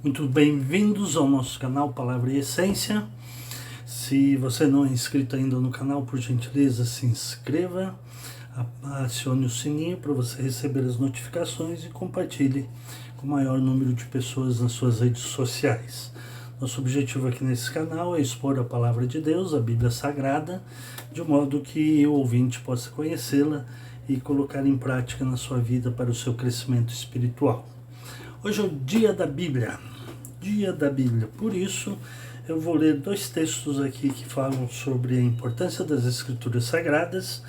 Muito bem-vindos ao nosso canal Palavra e Essência. Se você não é inscrito ainda no canal, por gentileza, se inscreva, acione o sininho para você receber as notificações e compartilhe com o maior número de pessoas nas suas redes sociais. Nosso objetivo aqui nesse canal é expor a Palavra de Deus, a Bíblia Sagrada, de modo que o ouvinte possa conhecê-la e colocar em prática na sua vida para o seu crescimento espiritual. Hoje é o dia da Bíblia, por isso eu vou ler dois textos aqui que falam sobre a importância das Escrituras Sagradas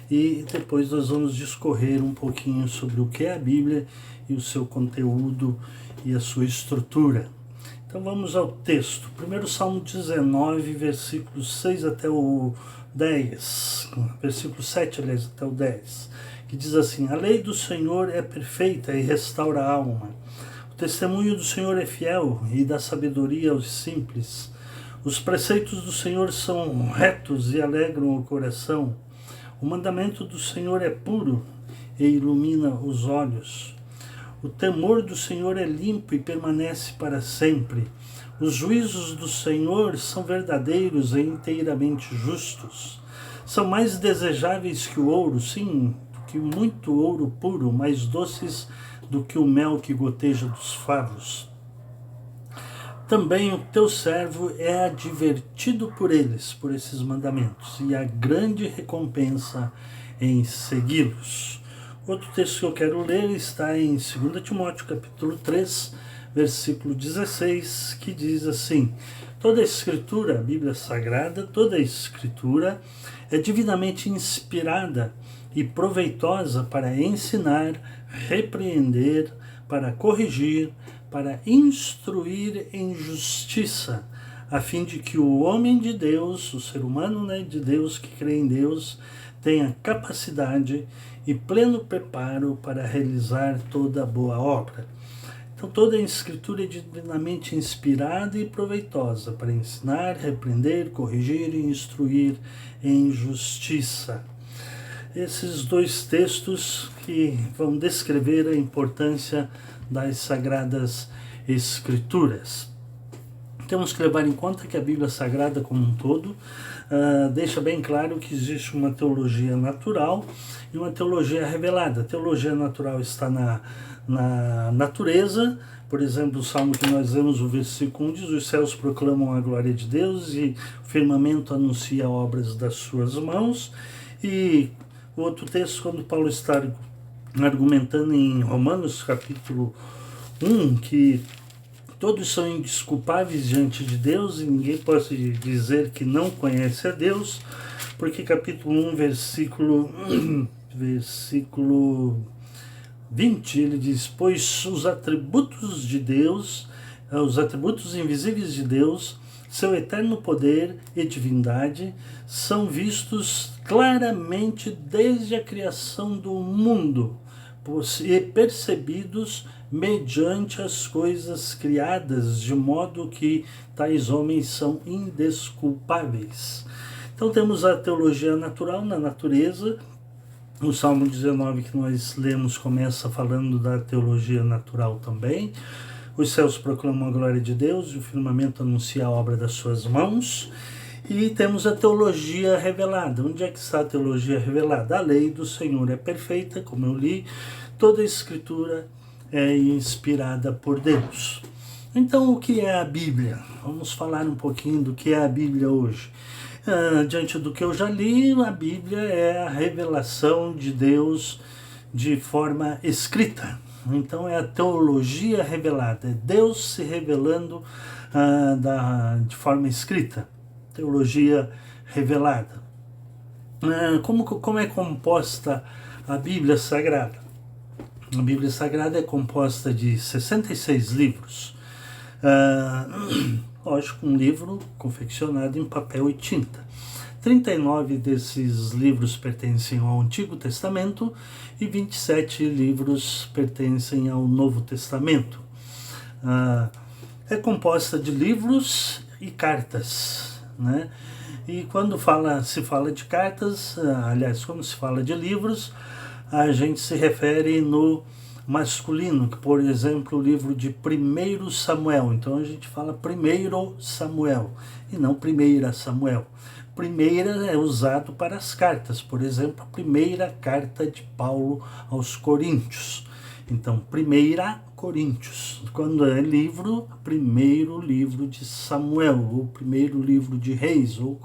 e depois nós vamos discorrer um pouquinho sobre o que é a Bíblia e o seu conteúdo e a sua estrutura. Então vamos ao texto. Primeiro Salmo 19, versículos 6 até o 10, versículo 7, aliás, até o 10, que diz assim: A lei do Senhor é perfeita e restaura a alma. O testemunho do Senhor é fiel e dá sabedoria aos simples. Os preceitos do Senhor são retos e alegram o coração. O mandamento do Senhor é puro e ilumina os olhos. O temor do Senhor é limpo e permanece para sempre. Os juízos do Senhor são verdadeiros e inteiramente justos. São mais desejáveis que o ouro, sim, do que muito ouro puro, mais doces do que o mel que goteja dos favos. Também o teu servo é advertido por eles, por esses mandamentos, e há grande recompensa em segui-los. Outro texto que eu quero ler está em 2 Timóteo, capítulo 3, versículo 16, que diz assim: Toda a Escritura, a Bíblia Sagrada, toda a Escritura é divinamente inspirada e proveitosa para ensinar, repreender, para corrigir, para instruir em justiça, a fim de que o homem de Deus, o ser humano de Deus que crê em Deus, tenha capacidade e pleno preparo para realizar toda a boa obra. Então toda a Escritura é divinamente inspirada e proveitosa para ensinar, repreender, corrigir e instruir em justiça. Esses dois textos que vão descrever a importância das Sagradas Escrituras. Temos que levar em conta que a Bíblia Sagrada como um todo deixa bem claro que existe uma teologia natural e uma teologia revelada. A teologia natural está na natureza. Por exemplo, o Salmo que nós lemos, o versículo 1 diz: Os céus proclamam a glória de Deus e o firmamento anuncia obras das suas mãos. E o outro texto, quando Paulo está argumentando em Romanos capítulo 1, que todos são indesculpáveis diante de Deus e ninguém pode dizer que não conhece a Deus, porque capítulo 1, versículo 20, ele diz: Pois os atributos de Deus, os atributos invisíveis de Deus, seu eterno poder e divindade, são vistos claramente desde a criação do mundo e percebidos mediante as coisas criadas, de modo que tais homens são indesculpáveis. Então temos a teologia natural na natureza. O Salmo 19 que nós lemos começa falando da teologia natural também. Os céus proclamam a glória de Deus e o firmamento anuncia a obra das suas mãos. E temos a teologia revelada. Onde é que está a teologia revelada? A lei do Senhor é perfeita, como eu li. Toda a Escritura é inspirada por Deus. Então, o que é a Bíblia? Vamos falar um pouquinho do que é a Bíblia hoje. Diante do que eu já li, a Bíblia é a revelação de Deus de forma escrita. Então é a teologia revelada, é Deus se revelando de forma escrita, teologia revelada. Como é composta a Bíblia Sagrada? A Bíblia Sagrada é composta de 66 livros. Lógico, um livro confeccionado em papel e tinta. 39 desses livros pertencem ao Antigo Testamento e 27 livros pertencem ao Novo Testamento. É composta de livros e cartas, né? E quando se fala de cartas, aliás, quando se fala de livros, a gente se refere no masculino, que, por exemplo, o livro de 1 Samuel. Então a gente fala 1 Samuel e não 1 Samuel. Primeira é usado para as cartas, por exemplo, a primeira carta de Paulo aos Coríntios. Então, 1 Coríntios. Quando é livro, primeiro livro de Samuel, ou primeiro livro de Reis, ou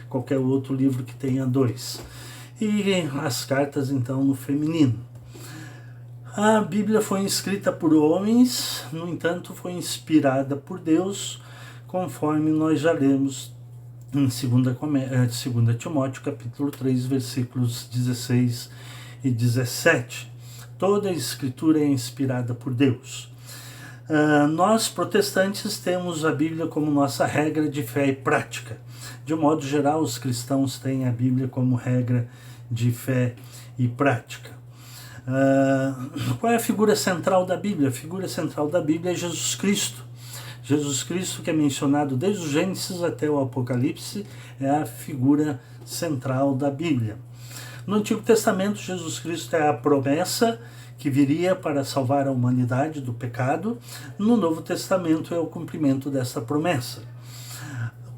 qualquer outro livro que tenha 2. E as cartas, então, no feminino. A Bíblia foi escrita por homens, no entanto, foi inspirada por Deus, conforme nós já lemos em 2 Timóteo, capítulo 3, versículos 16 e 17. Toda a Escritura é inspirada por Deus. Nós, protestantes, temos a Bíblia como nossa regra de fé e prática. De um modo geral, os cristãos têm a Bíblia como regra de fé e prática. Qual é a figura central da Bíblia? A figura central da Bíblia é Jesus Cristo. Jesus Cristo, que é mencionado desde o Gênesis até o Apocalipse, é a figura central da Bíblia. No Antigo Testamento, Jesus Cristo é a promessa que viria para salvar a humanidade do pecado. No Novo Testamento é o cumprimento dessa promessa.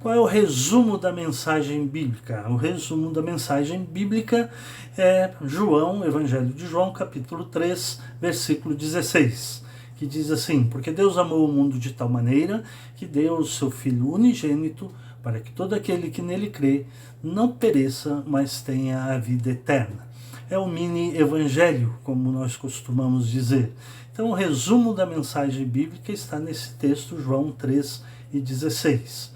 Qual é o resumo da mensagem bíblica? O resumo da mensagem bíblica é Evangelho de João, capítulo 3, versículo 16. Que diz assim: porque Deus amou o mundo de tal maneira que deu o seu Filho unigênito para que todo aquele que nele crê não pereça, mas tenha a vida eterna. É o mini-evangelho, como nós costumamos dizer. Então, o resumo da mensagem bíblica está nesse texto, João 3 e 16.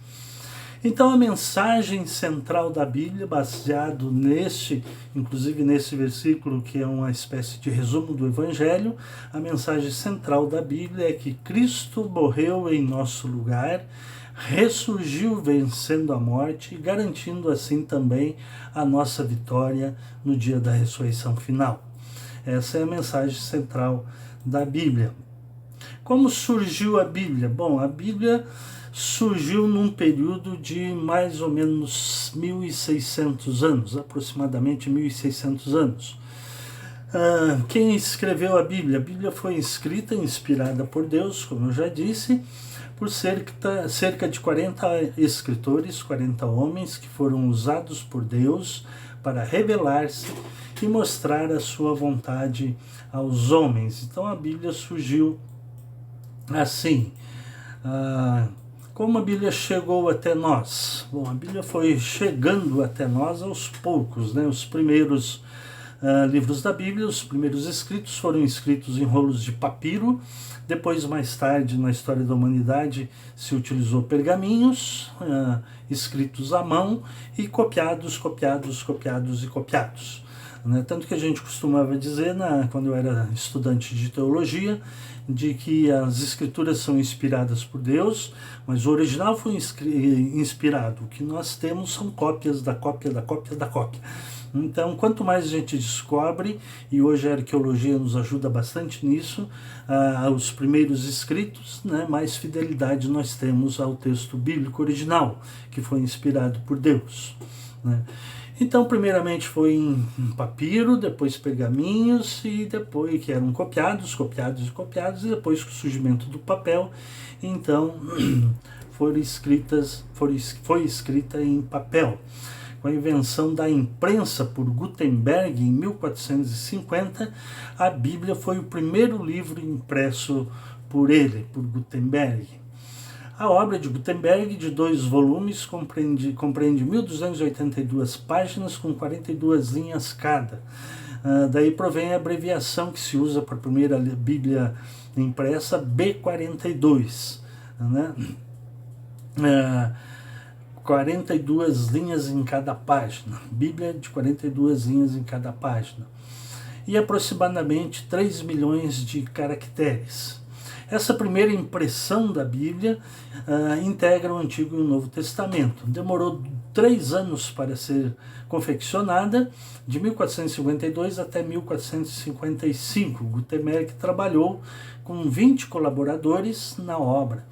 Então, a mensagem central da Bíblia, baseado inclusive nesse versículo, que é uma espécie de resumo do Evangelho, a mensagem central da Bíblia é que Cristo morreu em nosso lugar, ressurgiu vencendo a morte e garantindo assim também a nossa vitória no dia da ressurreição final. Essa é a mensagem central da Bíblia. Como surgiu a Bíblia? Bom, a Bíblia surgiu num período de mais ou menos 1.600 anos, aproximadamente 1.600 anos. Quem escreveu a Bíblia? A Bíblia foi escrita, inspirada por Deus, como eu já disse, por cerca de 40 escritores, 40 homens que foram usados por Deus para revelar-se e mostrar a sua vontade aos homens. Então a Bíblia surgiu assim. Como a Bíblia chegou até nós? Bom, a Bíblia foi chegando até nós aos poucos, né? Os primeiros livros da Bíblia, os primeiros escritos foram escritos em rolos de papiro. Depois, mais tarde, na história da humanidade, se utilizou pergaminhos escritos à mão e copiados. Né? Tanto que a gente costumava dizer, quando eu era estudante de teologia, de que as escrituras são inspiradas por Deus, mas o original foi inspirado. O que nós temos são cópias da cópia da cópia da cópia. Então, quanto mais a gente descobre, e hoje a arqueologia nos ajuda bastante nisso, os primeiros escritos, né, mais fidelidade nós temos ao texto bíblico original, que foi inspirado por Deus. Né? Então, primeiramente foi em papiro, depois pergaminhos, e depois que eram copiados, e depois com o surgimento do papel, então foi escrita em papel. Com a invenção da imprensa por Gutenberg em 1450, a Bíblia foi o primeiro livro impresso por Gutenberg. A obra de Gutenberg, de 2 volumes, compreende 1.282 páginas com 42 linhas cada. Daí provém a abreviação que se usa para a primeira Bíblia impressa, B42. Né? 42 linhas em cada página. Bíblia de 42 linhas em cada página. E aproximadamente 3 milhões de caracteres. Essa primeira impressão da Bíblia integra o Antigo e o Novo Testamento. Demorou 3 anos para ser confeccionada, de 1452 até 1455. Gutenberg trabalhou com 20 colaboradores na obra.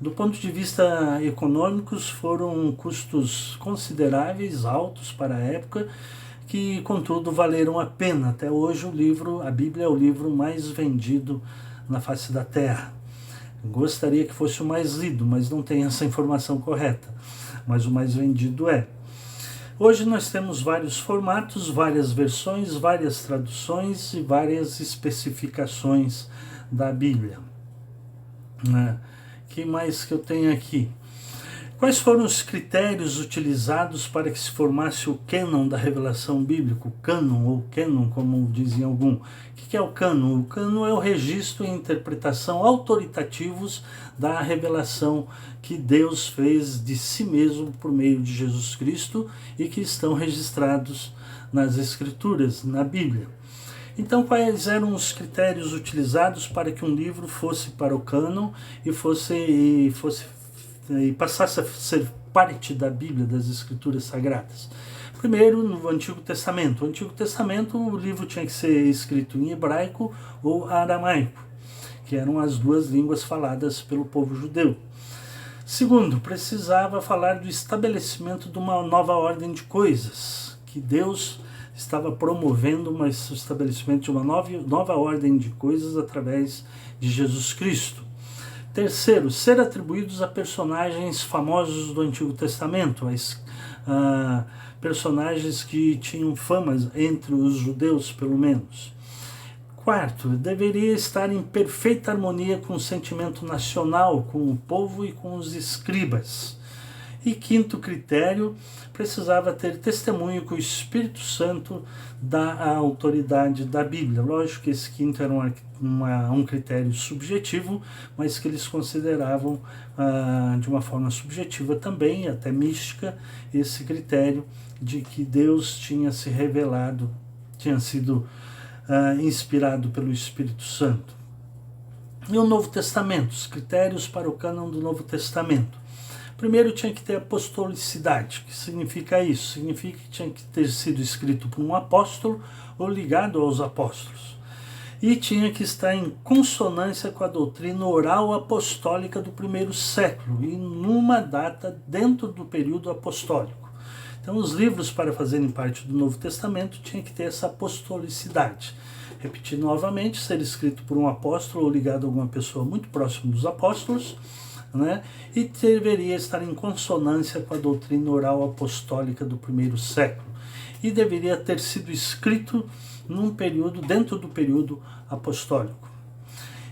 Do ponto de vista econômico, foram custos consideráveis, altos para a época, que contudo valeram a pena. Até hoje a Bíblia é o livro mais vendido na face da terra. Gostaria que fosse o mais lido, mas não tem essa informação correta. Mas o mais vendido é. Hoje nós temos vários formatos, várias versões, várias traduções e várias especificações da Bíblia. Que mais que eu tenho aqui? Quais foram os critérios utilizados para que se formasse o cânon da revelação bíblica? O cânon, ou cânon, como dizem alguns. O que é o cânon? O cânon é o registro e interpretação autoritativos da revelação que Deus fez de si mesmo por meio de Jesus Cristo e que estão registrados nas Escrituras, na Bíblia. Então, quais eram os critérios utilizados para que um livro fosse para o cânon e passasse a ser parte da Bíblia, das Escrituras Sagradas? Primeiro, no Antigo Testamento. No Antigo Testamento, o livro tinha que ser escrito em hebraico ou aramaico, que eram as duas línguas faladas pelo povo judeu. Segundo, precisava falar do estabelecimento de uma nova ordem de coisas, que Deus estava promovendo o estabelecimento de uma nova ordem de coisas através de Jesus Cristo. Terceiro, ser atribuídos a personagens famosos do Antigo Testamento, personagens que tinham famas entre os judeus, pelo menos. Quarto, deveria estar em perfeita harmonia com o sentimento nacional, com o povo e com os escribas. E quinto critério, precisava ter testemunho que o Espírito Santo dá a autoridade da Bíblia. Lógico que esse quinto era um critério subjetivo, mas que eles consideravam de uma forma subjetiva também, até mística, esse critério de que Deus tinha se revelado, tinha sido inspirado pelo Espírito Santo. E o Novo Testamento, os critérios para o cânon do Novo Testamento. Primeiro, tinha que ter apostolicidade. O que significa isso? Significa que tinha que ter sido escrito por um apóstolo ou ligado aos apóstolos. E tinha que estar em consonância com a doutrina oral apostólica do primeiro século e numa data dentro do período apostólico. Então, os livros para fazerem parte do Novo Testamento tinham que ter essa apostolicidade. Repetir novamente, ser escrito por um apóstolo ou ligado a alguma pessoa muito próxima dos apóstolos, e deveria estar em consonância com a doutrina oral apostólica do primeiro século. E deveria ter sido escrito dentro do período apostólico.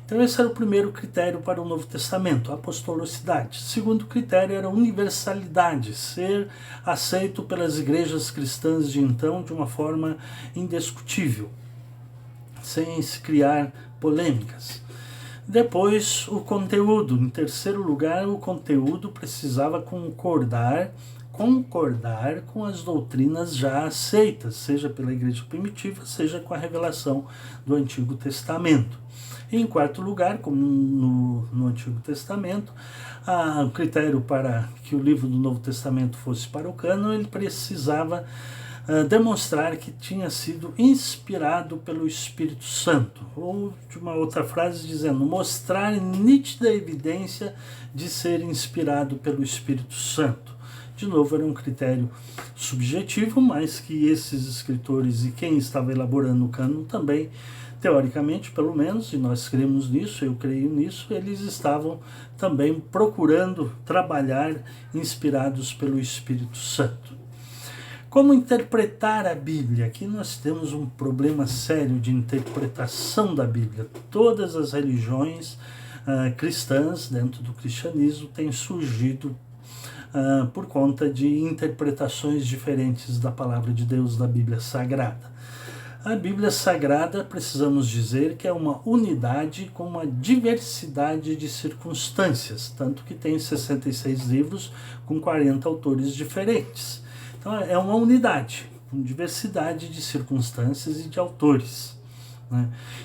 Então esse era o primeiro critério para o Novo Testamento, a apostolicidade. O segundo critério era a universalidade, ser aceito pelas igrejas cristãs de então de uma forma indiscutível, sem se criar polêmicas. Depois, o conteúdo. Em terceiro lugar, o conteúdo precisava concordar com as doutrinas já aceitas, seja pela igreja primitiva, seja com a revelação do Antigo Testamento. E em quarto lugar, como no Antigo Testamento, o critério para que o livro do Novo Testamento fosse para o cânon, ele precisava demonstrar que tinha sido inspirado pelo Espírito Santo, ou de uma outra frase dizendo, mostrar nítida evidência de ser inspirado pelo Espírito Santo. De novo, era um critério subjetivo, mas que esses escritores e quem estava elaborando o cânon também, teoricamente, pelo menos, e nós cremos nisso, eu creio nisso, eles estavam também procurando trabalhar inspirados pelo Espírito Santo. Como interpretar a Bíblia? Aqui nós temos um problema sério de interpretação da Bíblia. Todas as religiões cristãs, dentro do cristianismo, têm surgido por conta de interpretações diferentes da palavra de Deus, da Bíblia Sagrada. A Bíblia Sagrada, precisamos dizer que é uma unidade com uma diversidade de circunstâncias, tanto que tem 66 livros com 40 autores diferentes. Então é uma unidade, com diversidade de circunstâncias e de autores.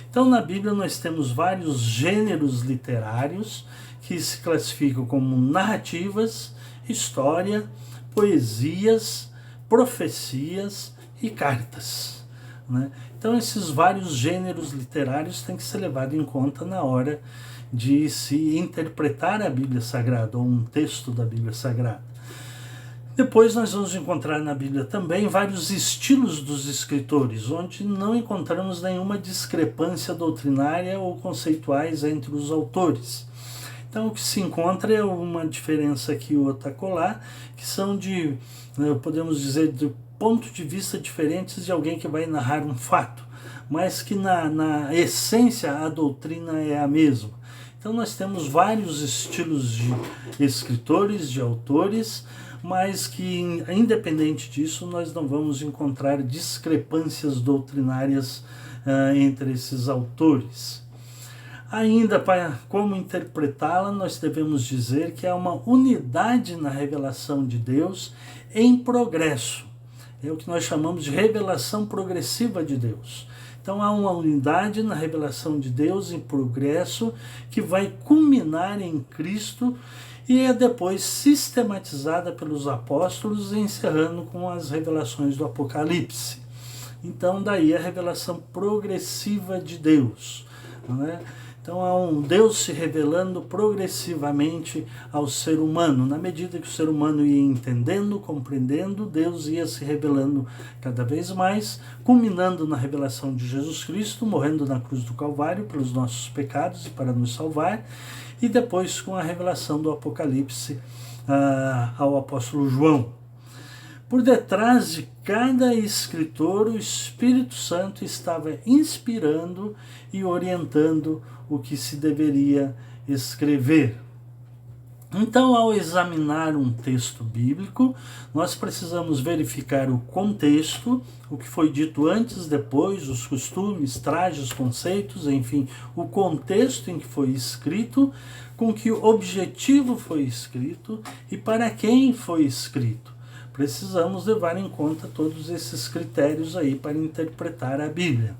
Então na Bíblia nós temos vários gêneros literários que se classificam como narrativas, história, poesias, profecias e cartas. Então esses vários gêneros literários têm que ser levados em conta na hora de se interpretar a Bíblia Sagrada ou um texto da Bíblia Sagrada. Depois nós vamos encontrar na Bíblia também vários estilos dos escritores, onde não encontramos nenhuma discrepância doutrinária ou conceituais entre os autores. Então o que se encontra é uma diferença aqui e outra acolá, que são de, podemos dizer, de ponto de vista diferentes de alguém que vai narrar um fato, mas que na essência a doutrina é a mesma. Então nós temos vários estilos de escritores, de autores, mas que, independente disso, nós não vamos encontrar discrepâncias doutrinárias entre esses autores. Ainda, para como interpretá-la, nós devemos dizer que há uma unidade na revelação de Deus em progresso. É o que nós chamamos de revelação progressiva de Deus. Então há uma unidade na revelação de Deus em progresso que vai culminar em Cristo e é depois sistematizada pelos apóstolos, encerrando com as revelações do Apocalipse. Então daí a revelação progressiva de Deus, não é? Então há um Deus se revelando progressivamente ao ser humano. Na medida que o ser humano ia entendendo, compreendendo, Deus ia se revelando cada vez mais, culminando na revelação de Jesus Cristo, morrendo na cruz do Calvário pelos nossos pecados e para nos salvar, e depois com a revelação do Apocalipse ao apóstolo João. Por detrás de cada escritor, o Espírito Santo estava inspirando e orientando o que se deveria escrever. Então, ao examinar um texto bíblico, nós precisamos verificar o contexto, o que foi dito antes, depois, os costumes, trajes, conceitos, enfim, o contexto em que foi escrito, com que objetivo foi escrito e para quem foi escrito. Precisamos levar em conta todos esses critérios aí para interpretar a Bíblia.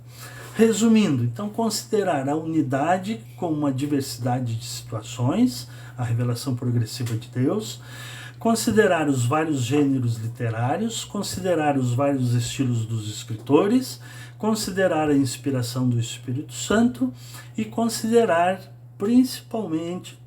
Resumindo, então, considerar a unidade como uma diversidade de situações, a revelação progressiva de Deus, considerar os vários gêneros literários, considerar os vários estilos dos escritores, considerar a inspiração do Espírito Santo e considerar principalmente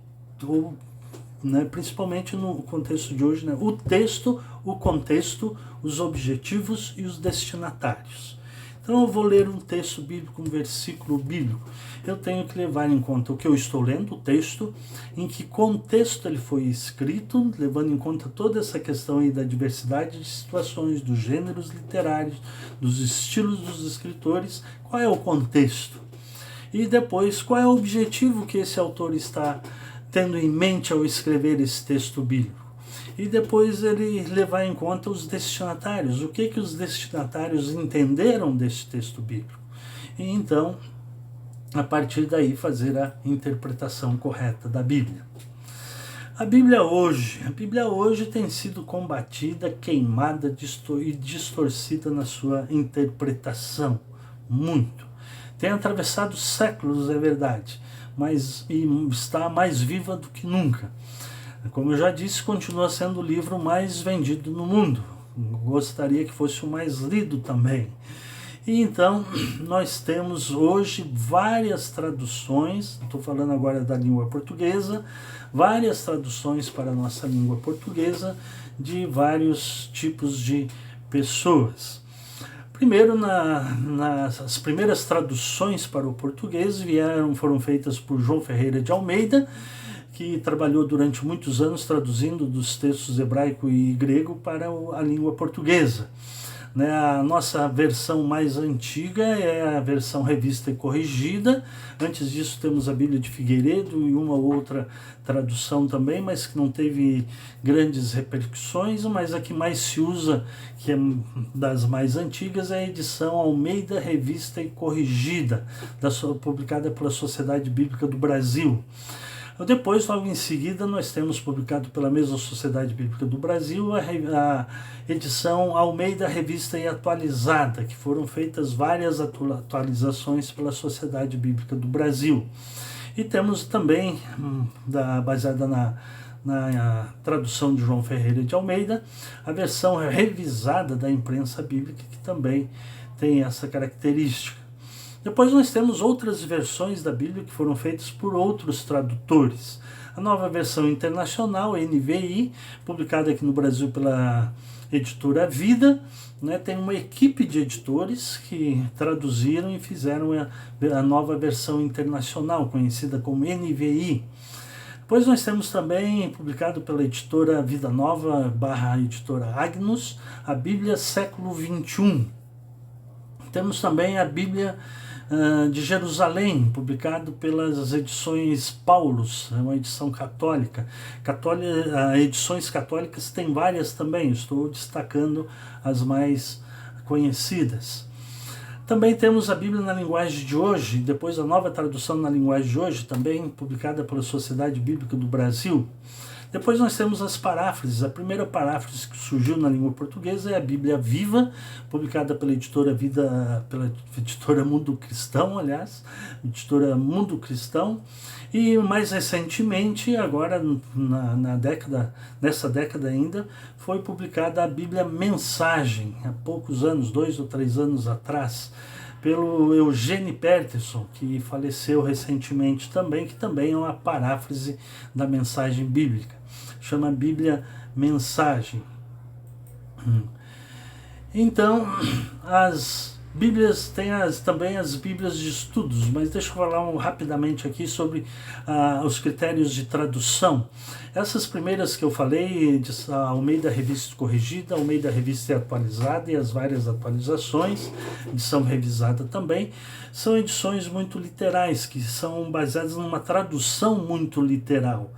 no contexto de hoje, o texto, o contexto, os objetivos e os destinatários. Então eu vou ler um texto bíblico, um versículo bíblico. Eu tenho que levar em conta o que eu estou lendo, o texto, em que contexto ele foi escrito, levando em conta toda essa questão aí da diversidade de situações, dos gêneros literários, dos estilos dos escritores, qual é o contexto? E depois, qual é o objetivo que esse autor está tendo em mente ao escrever esse texto bíblico? E depois ele levar em conta os destinatários, o que os destinatários entenderam desse texto bíblico. E então, a partir daí, fazer a interpretação correta da Bíblia. A Bíblia hoje tem sido combatida, queimada e distorcida na sua interpretação, muito. Tem atravessado séculos, é verdade, mas está mais viva do que nunca. Como eu já disse, continua sendo o livro mais vendido no mundo. Gostaria que fosse o mais lido também. E então, nós temos hoje várias traduções, estou falando agora da língua portuguesa, várias traduções para a nossa língua portuguesa de vários tipos de pessoas. Primeiro, as primeiras traduções para o português foram feitas por João Ferreira de Almeida, que trabalhou durante muitos anos traduzindo dos textos hebraico e grego para a língua portuguesa. A nossa versão mais antiga é a versão revista e corrigida. Antes disso temos a Bíblia de Figueiredo e uma outra tradução também, mas que não teve grandes repercussões, mas a que mais se usa, que é das mais antigas, é a edição Almeida Revista e Corrigida, publicada pela Sociedade Bíblica do Brasil. Depois, logo em seguida, nós temos publicado pela mesma Sociedade Bíblica do Brasil a edição Almeida Revista e Atualizada, que foram feitas várias atualizações pela Sociedade Bíblica do Brasil. E temos também, baseada na tradução de João Ferreira de Almeida, a versão revisada da imprensa bíblica, que também tem essa característica. Depois nós temos outras versões da Bíblia que foram feitas por outros tradutores. A nova versão internacional, NVI, publicada aqui no Brasil pela editora Vida, né, tem uma equipe de editores que traduziram e fizeram a nova versão internacional, conhecida como NVI. Depois nós temos também, publicado pela editora Vida Nova / editora Agnus, a Bíblia Século XXI. Temos também a Bíblia de Jerusalém, publicado pelas edições Paulus, é uma edição católica. Edições católicas tem várias também, estou destacando as mais conhecidas. Também temos a Bíblia na linguagem de hoje, depois a nova tradução na linguagem de hoje, também publicada pela Sociedade Bíblica do Brasil. Depois nós temos as paráfrases. A primeira paráfrase que surgiu na língua portuguesa é a Bíblia Viva, publicada pela editora Mundo Cristão, editora Mundo Cristão. E mais recentemente, agora nessa década ainda, foi publicada a Bíblia Mensagem, há poucos anos, 2 ou 3 anos atrás, pelo Eugene Peterson, que faleceu recentemente também, que também é uma paráfrase da mensagem bíblica. Chama Bíblia Mensagem. Então, as Bíblias têm também as Bíblias de estudos, mas deixa eu falar rapidamente aqui sobre os critérios de tradução. Essas primeiras que eu falei, a Almeida Revista Corrigida, a Almeida Revista Atualizada e as várias atualizações, edição revisada também, são edições muito literais, que são baseadas numa tradução muito literal.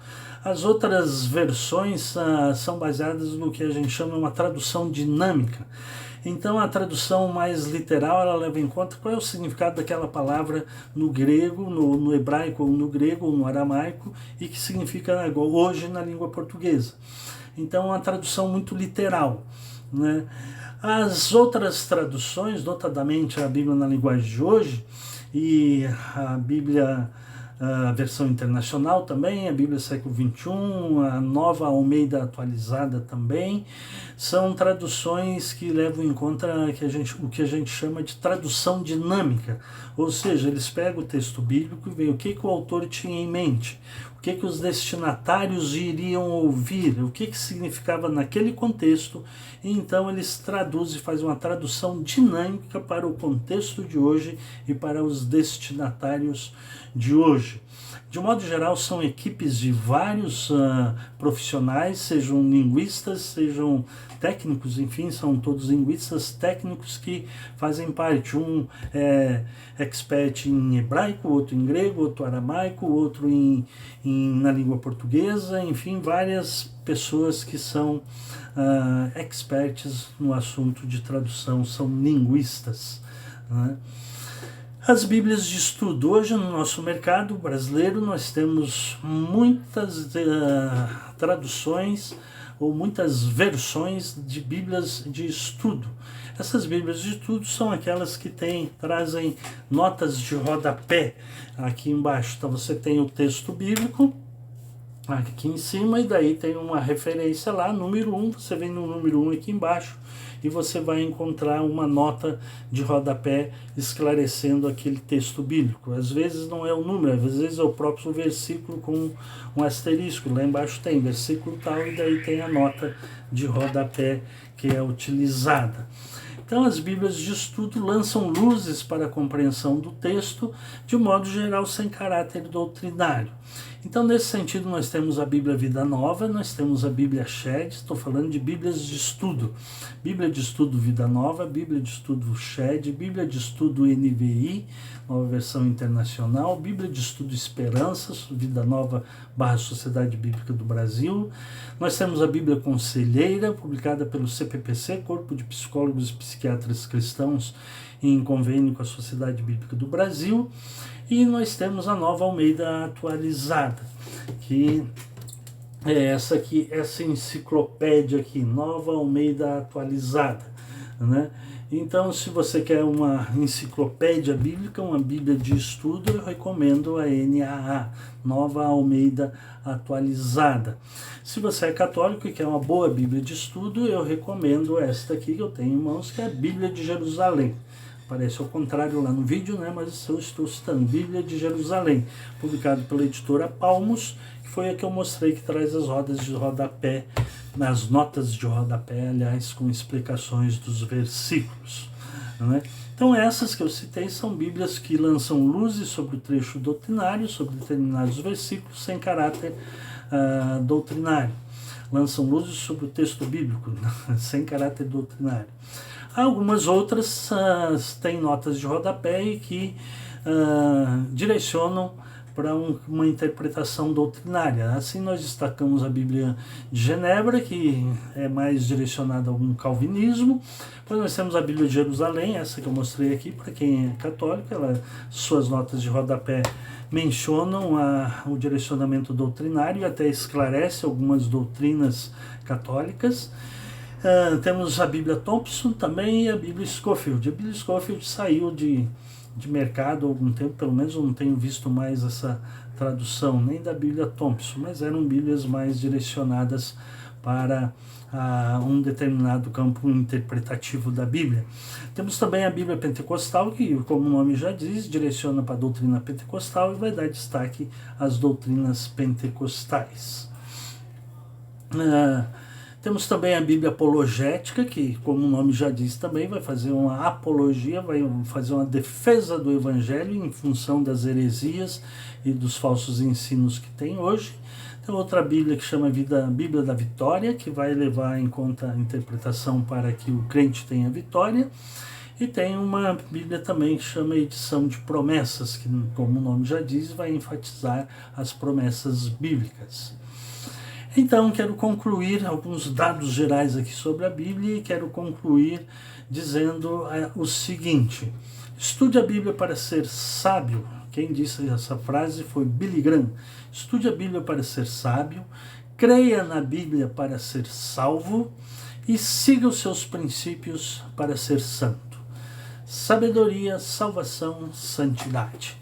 As outras versões são baseadas no que a gente chama de uma tradução dinâmica. Então a tradução mais literal, ela leva em conta qual é o significado daquela palavra no grego, no hebraico, ou no grego, ou no aramaico, e que significa hoje na língua portuguesa. Então é uma tradução muito literal, né? As outras traduções, notadamente a Bíblia na linguagem de hoje, e a Bíblia, a versão internacional também, a Bíblia Século XXI, a nova Almeida Atualizada também, são traduções que levam em conta o que a gente chama de tradução dinâmica, ou seja, eles pegam o texto bíblico e veem o que o autor tinha em mente, o que os destinatários iriam ouvir, o que significava naquele contexto, e então eles traduzem, fazem uma tradução dinâmica para o contexto de hoje e para os destinatários de hoje. De modo geral, são equipes de vários profissionais, sejam linguistas, sejam técnicos, enfim, são todos linguistas técnicos que fazem parte. Um é expert em hebraico, outro em grego, outro aramaico, outro na língua portuguesa, enfim, várias pessoas que são experts no assunto de tradução, são linguistas, né? As Bíblias de estudo. Hoje no nosso mercado brasileiro nós temos muitas traduções ou muitas versões de Bíblias de estudo. Essas Bíblias de estudo são aquelas que trazem notas de rodapé aqui embaixo. Então você tem o texto bíblico aqui em cima, e daí tem uma referência lá, número 1, você vem no número 1 aqui embaixo, e você vai encontrar uma nota de rodapé esclarecendo aquele texto bíblico. Às vezes não é o número, às vezes é o próprio versículo com um asterisco, lá embaixo tem versículo tal, e daí tem a nota de rodapé que é utilizada. Então as Bíblias de estudo lançam luzes para a compreensão do texto, de modo geral sem caráter doutrinário. Então, nesse sentido, nós temos a Bíblia Vida Nova, nós temos a Bíblia Shed, estou falando de Bíblias de estudo. Bíblia de estudo Vida Nova, Bíblia de estudo Shed, Bíblia de estudo NVI, nova versão internacional, Bíblia de estudo Esperança, Vida Nova / Sociedade Bíblica do Brasil. Nós temos a Bíblia Conselheira, publicada pelo CPPC, Corpo de Psicólogos e Psiquiatras Cristãos, em convênio com a Sociedade Bíblica do Brasil. E nós temos a nova Almeida Atualizada, que é essa enciclopédia aqui, nova Almeida Atualizada, né? Então, se você quer uma enciclopédia bíblica, uma Bíblia de estudo, eu recomendo a NAA, Nova Almeida Atualizada. Se você é católico e quer uma boa Bíblia de estudo, eu recomendo esta aqui que eu tenho em mãos, que é a Bíblia de Jerusalém. Parece ao contrário lá no vídeo, né? Mas eu estou citando Bíblia de Jerusalém, publicado pela editora Palmos, que foi a que eu mostrei, que traz as rodas de rodapé, nas notas de rodapé, aliás, com explicações dos versículos, né? Então essas que eu citei são Bíblias que lançam luzes sobre o trecho doutrinário, sobre determinados versículos, sem caráter doutrinário. Lançam luzes sobre o texto bíblico, sem caráter doutrinário. Algumas outras têm notas de rodapé e que direcionam para uma interpretação doutrinária. Assim nós destacamos a Bíblia de Genebra, que é mais direcionada a um calvinismo. Depois nós temos a Bíblia de Jerusalém, essa que eu mostrei aqui, para quem é católico, suas notas de rodapé mencionam o direcionamento doutrinário e até esclarece algumas doutrinas católicas. Temos a Bíblia Thompson também e a Bíblia Scofield. A Bíblia Scofield saiu de mercado há algum tempo, pelo menos eu não tenho visto mais essa tradução, nem da Bíblia Thompson, mas eram Bíblias mais direcionadas para um determinado campo interpretativo da Bíblia. Temos também a Bíblia Pentecostal, que, como o nome já diz, direciona para a doutrina pentecostal e vai dar destaque às doutrinas pentecostais. Temos também a Bíblia Apologética, que, como o nome já diz, também vai fazer uma apologia, vai fazer uma defesa do Evangelho em função das heresias e dos falsos ensinos que tem hoje. Tem outra Bíblia que chama Bíblia da Vitória, que vai levar em conta a interpretação para que o crente tenha vitória. E tem uma Bíblia também que chama Edição de Promessas, que, como o nome já diz, vai enfatizar as promessas bíblicas. Então, quero concluir alguns dados gerais aqui sobre a Bíblia e quero concluir dizendo o seguinte: estude a Bíblia para ser sábio. Quem disse essa frase foi Billy Graham. Estude a Bíblia para ser sábio, creia na Bíblia para ser salvo e siga os seus princípios para ser santo. Sabedoria, salvação, santidade.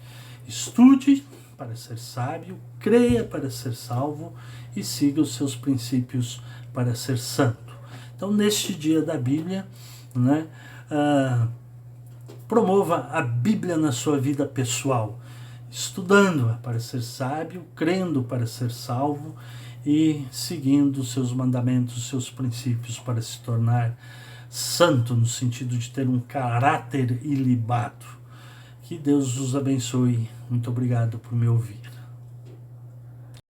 Estude para ser sábio, creia para ser salvo e siga os seus princípios para ser santo. Então, neste dia da Bíblia, né, promova a Bíblia na sua vida pessoal, estudando para ser sábio, crendo para ser salvo e seguindo os seus mandamentos, os seus princípios para se tornar santo, no sentido de ter um caráter ilibado. Que Deus os abençoe. Muito obrigado por me ouvir.